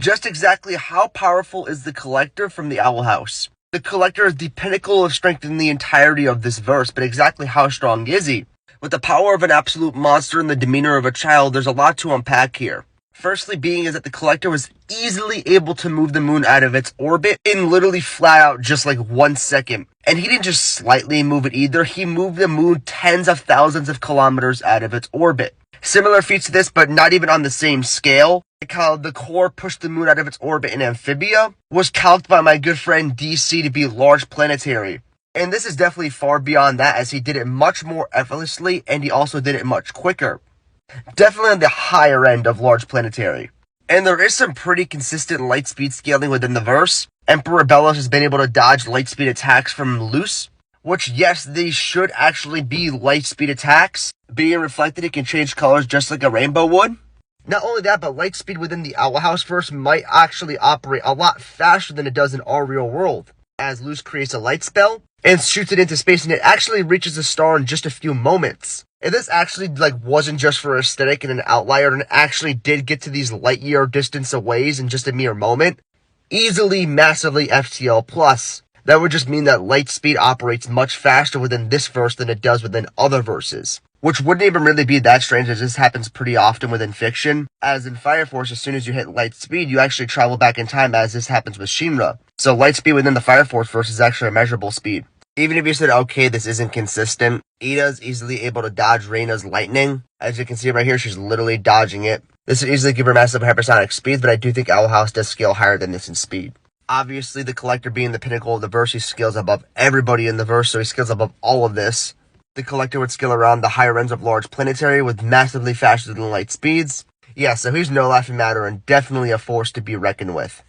Just exactly how powerful is the Collector from the Owl House? The Collector is the pinnacle of strength in the entirety of this verse, but exactly how strong is he? With the power of an absolute monster and the demeanor of a child, there's a lot to unpack here. Firstly being is that the Collector was easily able to move the moon out of its orbit in literally flat out just like 1 second. And he didn't just slightly move it either, he moved the moon tens of thousands of kilometers out of its orbit. Similar feats to this, but not even on the same scale, like how the core pushed the moon out of its orbit in Amphibia, was calced by my good friend DC to be Large Planetary. And this is definitely far beyond that, as he did it much more effortlessly and he also did it much quicker. Definitely on the higher end of Large Planetary. And there is some pretty consistent light speed scaling within the verse. Emperor Belos has been able to dodge light speed attacks from Luz, which yes, they should actually be light speed attacks. Being reflected, it can change colors just like a rainbow would. Not only that, but light speed within the Owl House verse might actually operate a lot faster than it does in our real world, as Luz creates a light spell and shoots it into space, and it actually reaches the star in just a few moments. If this actually wasn't just for aesthetic and an outlier, and it actually did get to these light year distance away in just a mere moment, easily massively FTL plus. That would just mean that light speed operates much faster within this verse than it does within other verses. Which wouldn't even really be that strange, as this happens pretty often within fiction. As in Fire Force, as soon as you hit light speed, you actually travel back in time, as this happens with Shinra. So light speed within the Fire Force verse is actually a measurable speed. Even if you said, okay, this isn't consistent, Ida's easily able to dodge Reina's lightning. As you can see right here, she's literally dodging it. This would easily give her massive hypersonic speeds, but I do think Owl House does scale higher than this in speed. Obviously, the Collector being the pinnacle of the verse, he scales above everybody in the verse, so he scales above all of this. The Collector would scale around the higher ends of Large Planetary with massively faster than light speeds. Yeah, so he's no laughing matter and definitely a force to be reckoned with.